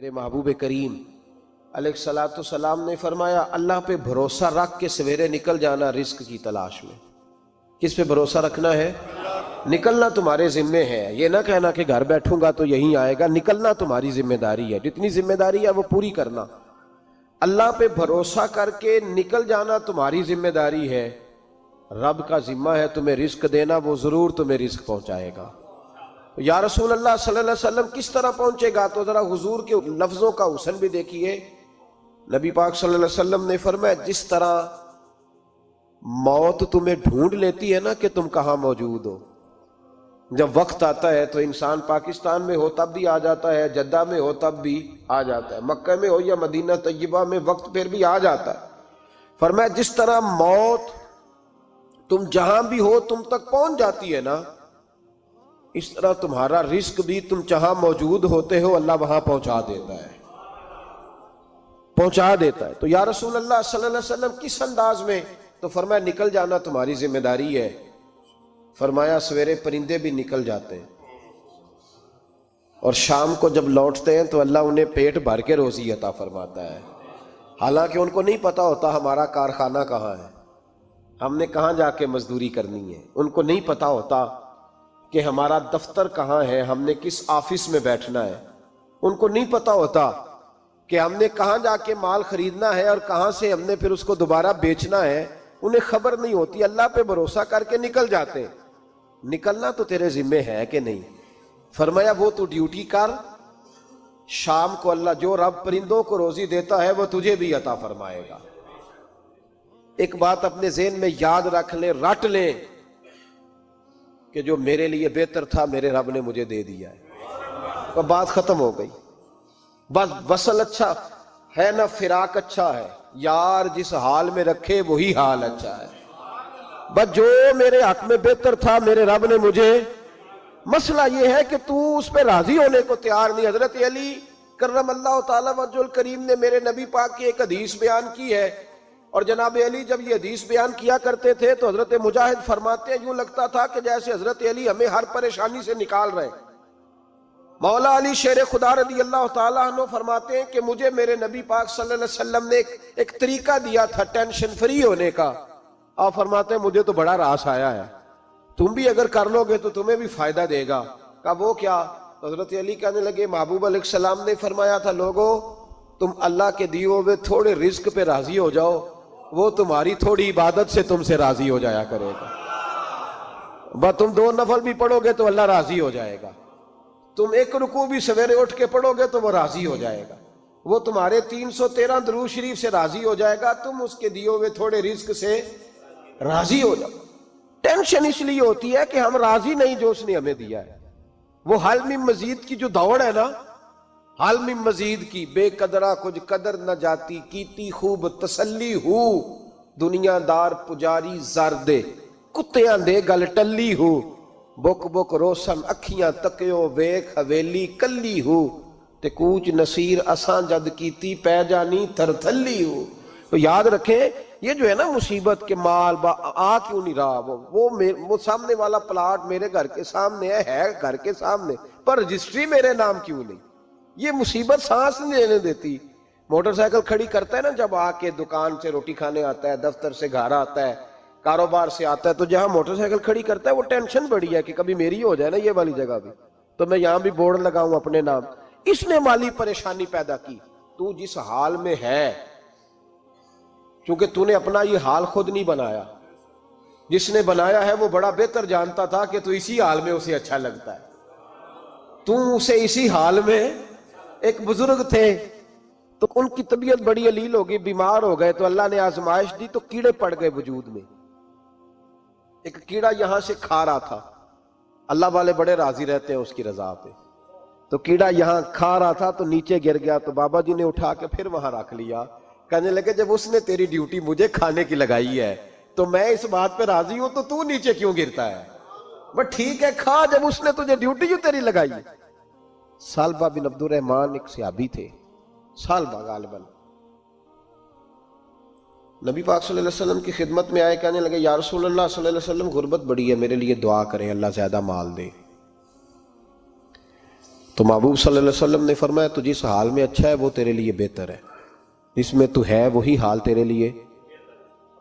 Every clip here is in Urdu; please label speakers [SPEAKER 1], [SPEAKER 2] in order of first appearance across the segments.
[SPEAKER 1] میرے محبوب کریم علیہ الصلوۃ والسلام نے فرمایا اللہ پہ بھروسہ رکھ کے سویرے نکل جانا رزق کی تلاش میں۔ کس پہ بھروسہ رکھنا ہے؟ نکلنا تمہارے ذمے ہے، یہ نہ کہنا کہ گھر بیٹھوں گا تو یہیں آئے گا، نکلنا تمہاری ذمہ داری ہے، جتنی ذمہ داری ہے وہ پوری کرنا۔ اللہ پہ بھروسہ کر کے نکل جانا تمہاری ذمہ داری ہے، رب کا ذمہ ہے تمہیں رزق دینا، وہ ضرور تمہیں رزق پہنچائے گا۔ یا رسول اللہ صلی اللہ علیہ وسلم کس طرح پہنچے گا؟ تو ذرا حضور کے لفظوں کا حسن بھی دیکھیے۔ نبی پاک صلی اللہ علیہ وسلم نے فرمایا جس طرح موت تمہیں ڈھونڈ لیتی ہے نا کہ تم کہاں موجود ہو، جب وقت آتا ہے تو انسان پاکستان میں ہو تب بھی آ جاتا ہے، جدہ میں ہو تب بھی آ جاتا ہے، مکہ میں ہو یا مدینہ طیبہ میں وقت پھر بھی آ جاتا ہے۔ فرمایا جس طرح موت تم جہاں بھی ہو تم تک پہنچ جاتی ہے نا، اس طرح تمہارا رزق بھی تم جہاں موجود ہوتے ہو اللہ وہاں پہنچا دیتا ہے، پہنچا دیتا ہے۔ تو یا رسول اللہ صلی اللہ علیہ وسلم کس انداز میں؟ تو فرمایا نکل جانا تمہاری ذمہ داری ہے۔ فرمایا سویرے پرندے بھی نکل جاتے ہیں اور شام کو جب لوٹتے ہیں تو اللہ انہیں پیٹ بھر کے روزی عطا فرماتا ہے، حالانکہ ان کو نہیں پتا ہوتا ہمارا کارخانہ کہاں ہے، ہم نے کہاں جا کے مزدوری کرنی ہے، ان کو نہیں پتا ہوتا کہ ہمارا دفتر کہاں ہے، ہم نے کس آفس میں بیٹھنا ہے، ان کو نہیں پتا ہوتا کہ ہم نے کہاں جا کے مال خریدنا ہے اور کہاں سے ہم نے پھر اس کو دوبارہ بیچنا ہے، انہیں خبر نہیں ہوتی۔ اللہ پہ بھروسہ کر کے نکل جاتے ہیں۔ نکلنا تو تیرے ذمہ ہے کہ نہیں؟ فرمایا وہ تو ڈیوٹی کر، شام کو اللہ جو رب پرندوں کو روزی دیتا ہے وہ تجھے بھی عطا فرمائے گا۔ ایک بات اپنے ذہن میں یاد رکھ لیں، رٹ لیں کہ جو میرے لیے بہتر تھا میرے رب نے مجھے دے دیا ہے، تو بات ختم ہو گئی۔ بس وصل اچھا ہے نہ فراق اچھا ہے، یار جس حال میں رکھے وہی حال اچھا ہے۔ بس جو میرے حق میں بہتر تھا میرے رب نے مجھے، مسئلہ یہ ہے کہ تو اس پہ راضی ہونے کو تیار نہیں۔ حضرت علی کرم اللہ تعالی وجہ الکریم نے میرے نبی پاک کی ایک حدیث بیان کی ہے، اور جناب علی جب یہ حدیث بیان کیا کرتے تھے تو حضرت مجاہد فرماتے ہیں یوں لگتا تھا کہ جیسے حضرت علی ہمیں ہر پریشانی سے نکال رہے ہیں۔ مولا علی شیر خدا رضی اللہ تعالیٰ عنہ فرماتے ہیں کہ مجھے میرے نبی پاک صلی اللہ علیہ وسلم نے ایک طریقہ دیا تھا ٹینشن فری ہونے کا۔ آپ فرماتے ہیں مجھے تو بڑا راس آیا ہے، تم بھی اگر کر لو گے تو تمہیں بھی فائدہ دے گا۔ کہا وہ کیا؟ حضرت علی کہنے لگے محبوب علیہ السلام نے فرمایا تھا لوگو تم اللہ کے دیے ہوئے تھوڑے رزق پہ راضی ہو جاؤ، وہ تمہاری تھوڑی عبادت سے تم سے راضی ہو جایا کرے گا۔ بس تم 2 نفل بھی پڑھو گے تو اللہ راضی ہو جائے گا، تم 1 رکوع بھی سویرے اٹھ کے پڑھو گے تو وہ راضی ہو جائے گا، وہ تمہارے 313 درود شریف سے راضی ہو جائے گا، تم اس کے دیے ہوئے تھوڑے رزق سے راضی ہو جاؤ۔ ٹینشن اس لیے ہوتی ہے کہ ہم راضی نہیں جو اس نے ہمیں دیا ہے۔ وہ حل میں مزید کی جو دوڑ ہے نا، حل میں مزید کی، بے قدرہ کچھ قدر نہ جاتی، کیتی خوب تسلی ہو، دنیا دار پجاری زردے، کتیاں دے گل ٹلی ہو، بک بک روشن اکھیاں تکیو ویکھ حویلی کلی ہو، تے کوچ نصیر اساں جد کیتی پہ جانی تھر تھلی ہو۔ تو یاد رکھیں یہ جو ہے نا مصیبت کے مال آ کیوں نہیں رہا، وہ سامنے والا پلاٹ میرے گھر کے سامنے ہے گھر کے سامنے، پر رجسٹری میرے نام کیوں نہیں؟ یہ مصیبت سانس نہیں لینے دیتی۔ موٹر سائیکل کھڑی کرتا ہے نا جب آ کے دکان سے روٹی کھانے آتا ہے، دفتر سے گھر آتا ہے، کاروبار سے آتا ہے، تو جہاں موٹر سائیکل کھڑی کرتا ہے وہ ٹینشن بڑی ہے کہ کبھی میری ہو جائے نا یہ والی جگہ بھی، تو میں یہاں بھی بورڈ لگاؤں اپنے نام۔ اس نے مالی پریشانی پیدا کی۔ تو جس حال میں ہے، چونکہ تو نے اپنا یہ حال خود نہیں بنایا، جس نے بنایا ہے وہ بڑا بہتر جانتا تھا کہ تو اسی حال میں اسے اچھا لگتا ہے۔ تو اسے اسی حال میں، ایک بزرگ تھے تو ان کی طبیعت بڑی علیل ہو گئی، بیمار ہو گئے، تو اللہ نے آزمائش دی تو کیڑے پڑ گئے وجود میں۔ ایک کیڑا یہاں سے کھا رہا تھا، اللہ والے بڑے راضی رہتے ہیں اس کی رضا پہ، تو کیڑا یہاں کھا رہا تھا تو نیچے گر گیا، تو بابا جی نے اٹھا کے پھر وہاں رکھ لیا، کہنے لگے جب اس نے تیری ڈیوٹی مجھے کھانے کی لگائی ہے تو میں اس بات پہ راضی ہوں تو نیچے کیوں گرتا ہے؟ بس ٹھیک ہے کھا، جب اس نے تجھے ڈیوٹی جو تیری لگائی ہے۔ سالبہ بن عبد الرحمن ایک صحابی تھے، سالبہ غالباً، نبی پاک صلی اللہ علیہ وسلم کی خدمت میں آئے، کہنے لگے یا رسول اللہ صلی اللہ علیہ وسلم غربت بڑی ہے، میرے لیے دعا کریں اللہ زیادہ مال دے۔ تو محبوب صلی اللہ علیہ وسلم نے فرمایا تو جس حال میں اچھا ہے وہ تیرے لیے بہتر ہے، جس میں تو ہے وہی حال تیرے لیے،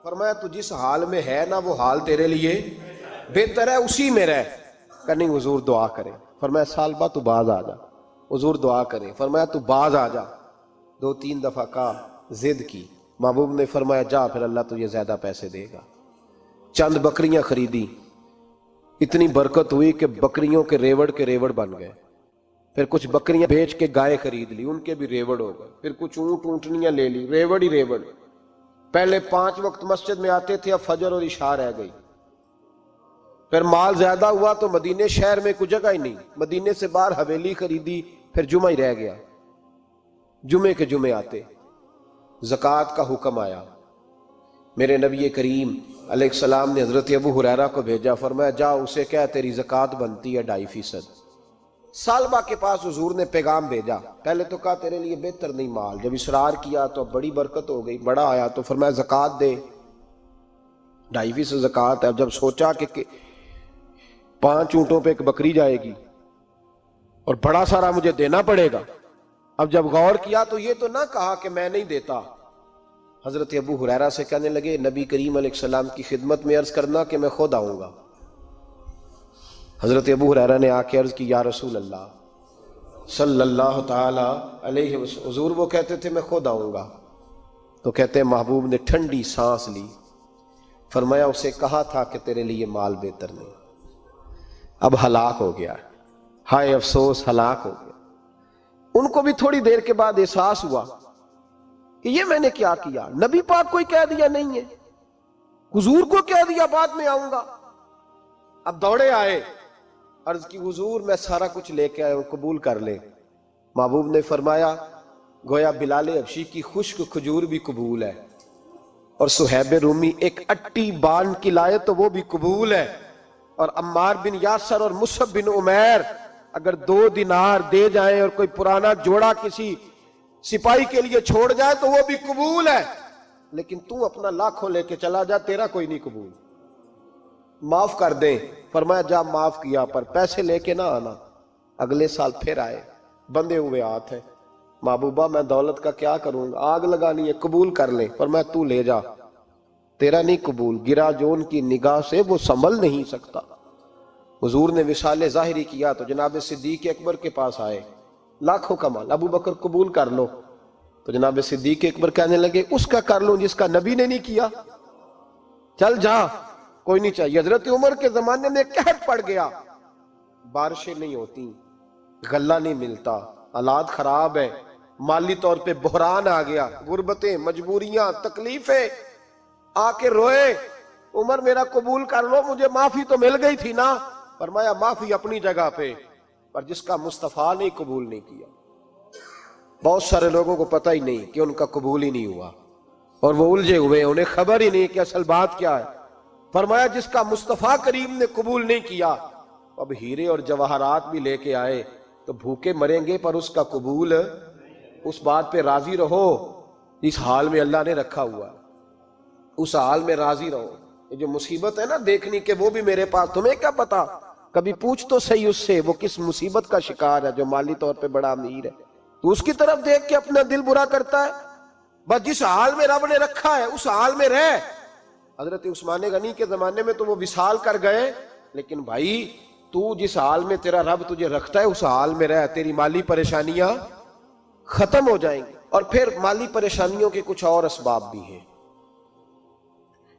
[SPEAKER 1] فرمایا تو جس حال میں ہے نا وہ حال تیرے لیے بہتر ہے، اسی میں رہ۔ کہ نہیں حضور دعا کرے، فرمایا سال بعد تو باز آ جا، حضور دعا کرے، فرمایا تو باز آ جا، 2-3 دفعہ کہا، ضد کی، محبوب نے فرمایا جا پھر اللہ تجھے زیادہ پیسے دے گا۔ چند بکریاں خریدی، اتنی برکت ہوئی کہ بکریوں کے ریوڑ بن گئے، پھر کچھ بکریاں بیچ کے گائے خرید لی، ان کے بھی ریوڑ ہو گئے، پھر کچھ اونٹ اونٹنیاں لے لی، ریوڑ ہی ریوڑ۔ پہلے 5 وقت مسجد میں آتے تھے، اب فجر اور عشاء رہ گئی۔ پھر مال زیادہ ہوا تو مدینے شہر میں کوئی جگہ ہی نہیں، مدینے سے باہر حویلی خریدی، پھر جمعہ ہی رہ گیا، جمعے کے جمعے آتے۔ زکوٰۃ کا حکم آیا، میرے نبی کریم علیہ السلام نے حضرت ابو ہریرہ کو بھیجا، فرمایا جا اسے کہہ تیری زکوٰۃ بنتی ہے 2.5%۔ سالبہ کے پاس حضور نے پیغام بھیجا، پہلے تو کہا تیرے لیے بہتر نہیں مال، جب اصرار کیا تو بڑی برکت ہو گئی، بڑا آیا تو فرمایا زکوٰۃ دے، 2.5% زکوٰۃ ہے۔ اب جب سوچا کہ 5 اونٹوں پہ ایک بکری جائے گی اور بڑا سارا مجھے دینا پڑے گا، اب جب غور کیا تو یہ تو نہ کہا کہ میں نہیں دیتا۔ حضرت ابو ہریرہ سے کہنے لگے نبی کریم علیہ السلام کی خدمت میں عرض کرنا کہ میں خود آؤں گا۔ حضرت ابو ہریرہ نے آ کے عرض کی یا رسول اللہ صلی اللہ تعالی علیہ وسلم، حضور وہ کہتے تھے میں خود آؤں گا، تو کہتے ہیں محبوب نے ٹھنڈی سانس لی، فرمایا اسے کہا تھا کہ تیرے لیے مال بہتر نہیں، اب ہلاک ہو گیا، ہائے افسوس ہلاک ہو گیا۔ ان کو بھی تھوڑی دیر کے بعد احساس ہوا کہ یہ میں نے کیا کیا، نبی پاک کوئی کہہ دیا نہیں ہے، حضور کو کہہ دیا بعد میں آؤں گا۔ اب دوڑے آئے، عرض کی حضور میں سارا کچھ لے کے آیا ہوں، قبول کر لے۔ محبوب نے فرمایا گویا بلال حبشی کی خشک کھجور بھی قبول ہے، اور صہیب رومی ایک اٹی بان کی لائے تو وہ بھی قبول ہے، اور عمار بن یاسر اور مصعب بن عمیر اگر 2 دینار دے جائیں اور کوئی پرانا جوڑا کسی سپاہی کے لیے چھوڑ جائے تو وہ بھی قبول ہے، لیکن تو اپنا لاکھوں لے کے چلا جا، تیرا کوئی نہیں قبول، معاف کر دیں۔ فرمایا جا معاف کیا، پر پیسے لے کے نہ آنا۔ اگلے سال پھر آئے، بندے ہوئے ہاتھ ہیں، محبوبہ میں دولت کا کیا کروں گا، آگ لگانی ہے، قبول کر لیں۔ فرمایا تو لے جا، تیرا نہیں قبول، گرا جو ان کی نگاہ سے وہ سنبھل نہیں سکتا۔ حضور نے وصال ظاہری کیا تو جناب صدیق اکبر کے پاس آئے، لاکھوں کا مال، ابو بکر قبول کر لو، تو جناب صدیق اکبر کہنے لگے اس کا کر لوں جس کا نبی نے نہیں کیا، چل جا کوئی نہیں چاہیے۔ حضرت عمر کے زمانے میں قحط پڑ گیا، بارشیں نہیں ہوتی، غلہ نہیں ملتا، حالات خراب ہے، مالی طور پہ بحران آ گیا، غربتیں، مجبوریاں، تکلیفیں، آ کے روئے، عمر میرا قبول کر لو، مجھے معافی تو مل گئی تھی نا۔ فرمایا معافی اپنی جگہ پہ، پر جس کا مصطفیٰ نے قبول نہیں کیا۔ بہت سارے لوگوں کو پتہ ہی نہیں کہ ان کا قبول ہی نہیں ہوا، اور وہ الجھے ہوئے، انہیں خبر ہی نہیں کہ اصل بات کیا ہے۔ فرمایا جس کا مصطفیٰ کریم نے قبول نہیں کیا، اب ہیرے اور جواہرات بھی لے کے آئے تو بھوکے مریں گے، پر اس کا قبول، اس بات پہ راضی رہو اس حال میں اللہ نے رکھا ہوا ہے، اس حال میں راضی رہو۔ یہ جو مصیبت ہے نا دیکھنی کہ وہ بھی میرے پاس، تمہیں کیا پتا، کبھی پوچھ تو صحیح اس سے وہ کس مصیبت کا شکار ہے، جو مالی طور پہ بڑا امیر ہے، تو اس کی طرف دیکھ کے اپنا دل برا کرتا ہے۔ بس جس حال میں رب نے رکھا ہے اس حال میں رہ۔ حضرت عثمان غنی کے زمانے میں تو وہ وصال کر گئے، لیکن بھائی تو جس حال میں تیرا رب تجھے رکھتا ہے اس حال میں رہ، تیری مالی پریشانیاں ختم ہو جائیں گی۔ اور پھر مالی پریشانیوں کے کچھ اور اسباب بھی ہیں۔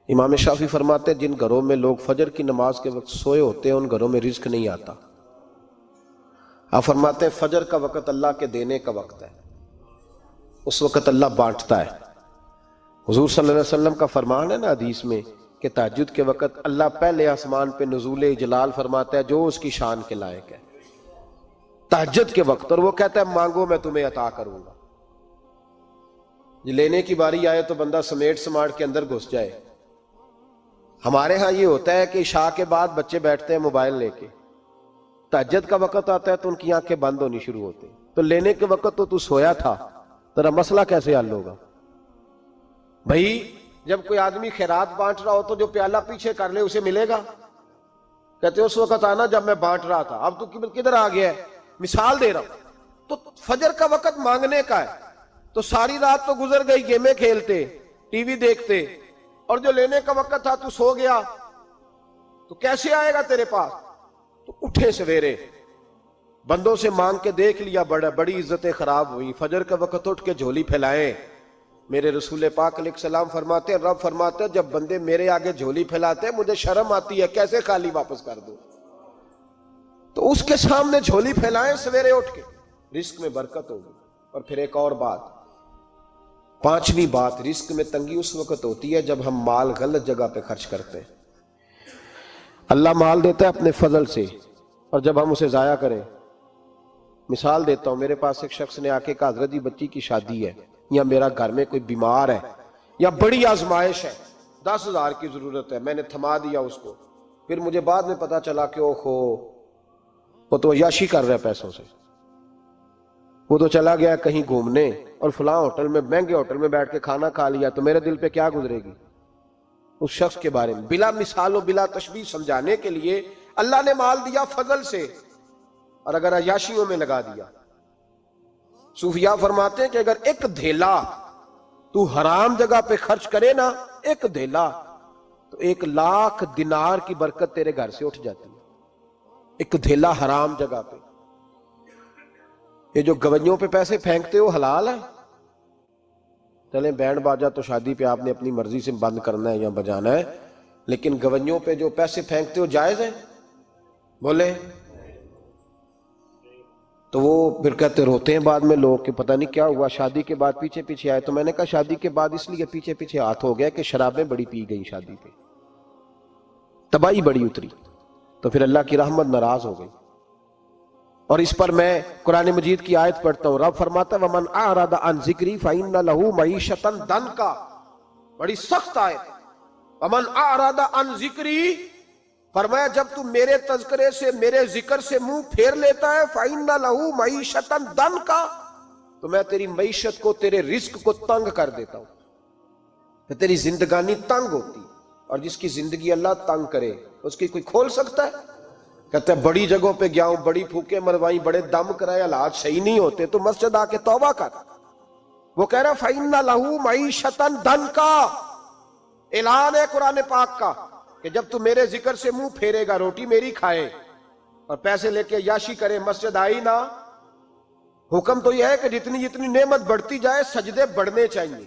[SPEAKER 1] امام شافعی فرماتے ہیں جن گھروں میں لوگ فجر کی نماز کے وقت سوئے ہوتے ہیں ان گھروں میں رزق نہیں آتا۔ آپ فرماتے ہیں فجر کا وقت اللہ کے دینے کا وقت ہے، اس وقت اللہ بانٹتا ہے۔ حضور صلی اللہ علیہ وسلم کا فرمان ہے نا حدیث میں کہ تہجد کے وقت اللہ پہلے آسمان پہ نزول اجلال فرماتا ہے جو اس کی شان کے لائق ہے تہجد کے وقت، اور وہ کہتا ہے مانگو میں تمہیں عطا کروں گا۔ لینے کی باری آئے تو بندہ سمیٹ سماٹ کے اندر گھس جائے۔ ہمارے ہاں یہ ہوتا ہے کہ عشاء کے بعد بچے بیٹھتے ہیں موبائل لے کے، تہجد کا وقت آتا ہے تو ان کی آنکھیں بند ہونی شروع ہوتی ہیں، تو لینے کے وقت تو سویا تھا، تیرا مسئلہ کیسے حل ہوگا؟ بھائی جب کوئی آدمی خیرات بانٹ رہا ہو تو جو پیالہ پیچھے کر لے اسے ملے گا؟ کہتے اس وقت آنا جب میں بانٹ رہا تھا، اب تو کدھر آ گیا ہے؟ مثال دے رہا ہوں، تو فجر کا وقت مانگنے کا ہے، تو ساری رات تو گزر گئی گیمیں کھیلتے، ٹی وی دیکھتے، اور جو لینے کا وقت تھا تو سو گیا، تو کیسے آئے گا تیرے پاس؟ تو اٹھے سویرے، بندوں سے مانگ کے دیکھ لیا، بڑی عزتیں خراب ہوئی، فجر کا وقت اٹھ کے جھولی پھیلائیں۔ میرے رسول پاک علیہ السلام فرماتے ہیں، رب فرماتے ہیں جب بندے میرے آگے جھولی پھیلاتے ہیں مجھے شرم آتی ہے، کیسے خالی واپس کر دوں؟ تو اس کے سامنے جھولی پھیلائیں سویرے اٹھ کے، رزق میں برکت ہوگی۔ اور پھر ایک اور بات، پانچویں بات، رزق میں تنگی اس وقت ہوتی ہے جب ہم مال غلط جگہ پہ خرچ کرتے ہیں۔ اللہ مال دیتا ہے اپنے فضل سے، اور جب ہم اسے ضائع کریں، مثال دیتا ہوں، میرے پاس ایک شخص نے آ کے کہا حضرت جی بچی کی شادی ہے، یا میرا گھر میں کوئی بیمار ہے، یا بڑی آزمائش ہے، 10,000 کی ضرورت ہے، میں نے تھما دیا اس کو، پھر مجھے بعد میں پتا چلا کہ وہ تو عیاشی کر رہا ہے پیسوں سے، وہ تو چلا گیا کہیں گھومنے اور فلاں ہوٹل میں، مہنگے ہوٹل میں بیٹھ کے کھانا کھا لیا، تو میرے دل پہ کیا گزرے گی اس شخص کے بارے میں؟ بلا مثال و بلا تشبیہ سمجھانے کے لیے اللہ نے مال دیا فضل سے، اور اگر عیاشیوں میں لگا دیا۔ صوفیاء فرماتے ہیں کہ اگر ایک دھیلا تو حرام جگہ پہ خرچ کرے نا، ایک دھیلا، تو 1,00,000 دینار کی برکت تیرے گھر سے اٹھ جاتی ہے، ایک دھیلا حرام جگہ پہ۔ یہ جو گویوں پہ پیسے پھینکتے ہو حلال ہے؟ چلیں بینڈ باجا تو شادی پہ آپ نے اپنی مرضی سے بند کرنا ہے یا بجانا ہے، لیکن گویوں پہ جو پیسے پھینکتے ہو جائز ہے؟ بولے تو وہ پھر کہتے روتے ہیں بعد میں لوگ کہ پتہ نہیں کیا ہوا، شادی کے بعد پیچھے پیچھے آئے۔ تو میں نے کہا شادی کے بعد اس لیے پیچھے پیچھے ہاتھ ہو گیا کہ شرابیں بڑی پی گئی، شادی پہ تباہی بڑی اتری، تو پھر اللہ کی رحمت ناراض ہو گئی۔ اور اس پر میں قرآن مجید کی آیت پڑھتا ہوں، رب فرماتا ہے وَمَنْ أَعْرَضَ عَنْ ذِكْرِي فَإِنَّ لَهُ مَعِيشَةً ضَنْكًا، بڑی سخت آیت ہے۔ وَمَنْ أَعْرَضَ عَنْ ذِكْرِي، فرمایا جب تو میرے تذکرے سے، میرے ذکر سے منہ پھیر لیتا ہے، فَإِنَّ لَهُ مَعِيشَةً ضَنْكًا، تو میں تیری معیشت کو، تیرے رزق کو تنگ کر دیتا ہوں، کہ تیری زندگانی تنگ ہوتی، اور جس کی زندگی اللہ تنگ کرے اس کی کوئی کھول سکتا ہے؟ کہتے ہیں بڑی جگہوں پہ گیا ہوں، بڑی پھوکے مروائی، بڑے دم کرائے، حالات صحیح نہیں ہوتے، تو مسجد آ کے توبہ کر۔ وہ کہہ رہا فَإِنَّ لَهُ مَعِيشَةً ضَنْكًا، اعلان ہے قرآن پاک کا کہ جب تو میرے ذکر سے منہ پھیرے گا، روٹی میری کھائے اور پیسے لے کے عیاشی کرے، مسجد آئی نہ۔ حکم تو یہ ہے کہ جتنی جتنی نعمت بڑھتی جائے سجدے بڑھنے چاہیے،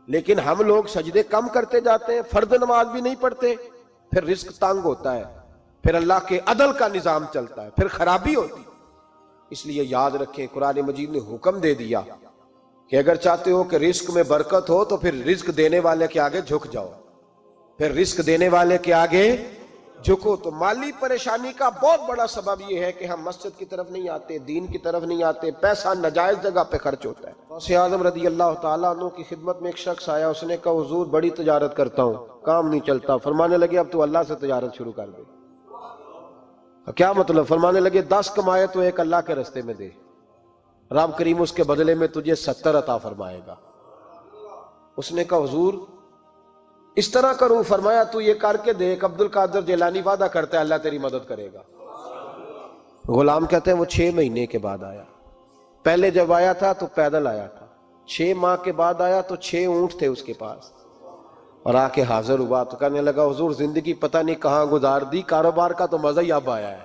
[SPEAKER 1] لیکن ہم لوگ سجدے کم کرتے جاتے ہیں، فرض نماز بھی نہیں پڑھتے، پھر رزق تنگ ہوتا ہے، پھر اللہ کے عدل کا نظام چلتا ہے، پھر خرابی ہوتی۔ اس لیے یاد رکھیں قرآن مجید نے حکم دے دیا کہ اگر چاہتے ہو کہ رزق میں برکت ہو تو پھر رزق دینے والے کے آگے جھک جاؤ، پھر رزق دینے والے کے آگے جھکو۔ تو مالی پریشانی کا بہت بڑا سبب یہ ہے کہ ہم مسجد کی طرف نہیں آتے، دین کی طرف نہیں آتے، پیسہ ناجائز جگہ پہ خرچ ہوتا ہے۔ غوث اعظم رضی اللہ تعالیٰ عنہ کی خدمت میں ایک شخص آیا، اس نے کہا حضور بڑی تجارت کرتا ہوں، کام نہیں چلتا۔ فرمانے لگے اب تو اللہ سے تجارت شروع کر دے۔ کیا مطلب؟ فرمانے لگے 10 کمائے تو ایک اللہ کے رستے میں دے، رب کریم اس کے بدلے میں تجھے 70 عطا فرمائے گا۔ اس نے کہا حضور اس طرح کروں؟ فرمایا تو یہ کر کے دیکھ، عبد القادر جیلانی وعدہ کرتا ہے اللہ تیری مدد کرے گا۔ غلام کہتے ہیں وہ 6 مہینے کے بعد آیا، پہلے جب آیا تھا تو پیدل آیا تھا، 6 ماہ کے بعد آیا تو 6 اونٹ تھے اس کے پاس، اور آ کے حاضر ہوا تو کہنے لگا حضور زندگی پتہ نہیں کہاں گزار دی، کاروبار کا تو مزہ ہی اب آیا ہے،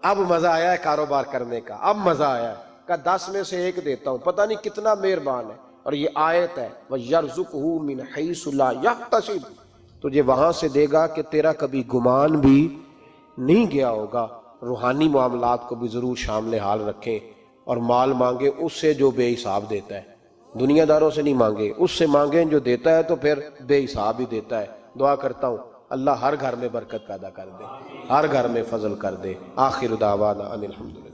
[SPEAKER 1] اب مزہ آیا ہے کاروبار کرنے کا، اب مزہ آیا ہے۔ کہا 10 میں سے 1 دیتا ہوں، پتہ نہیں کتنا مہربان ہے۔ اور یہ آیت ہے وَيَرْزُقْهُ مِنْ حَيْثُ لَا يَحْتَسِبُ، تجھے وہاں سے دے گا کہ تیرا کبھی گمان بھی نہیں گیا ہوگا۔ روحانی معاملات کو بھی ضرور شامل حال رکھیں، اور مال مانگے اس سے جو بے حساب دیتا ہے، دنیا داروں سے نہیں مانگے، اس سے مانگیں جو دیتا ہے تو پھر بے حساب ہی دیتا ہے۔ دعا کرتا ہوں اللہ ہر گھر میں برکت پیدا کر دے، ہر گھر میں فضل کر دے۔ آخر دعوانا ان الحمدللہ۔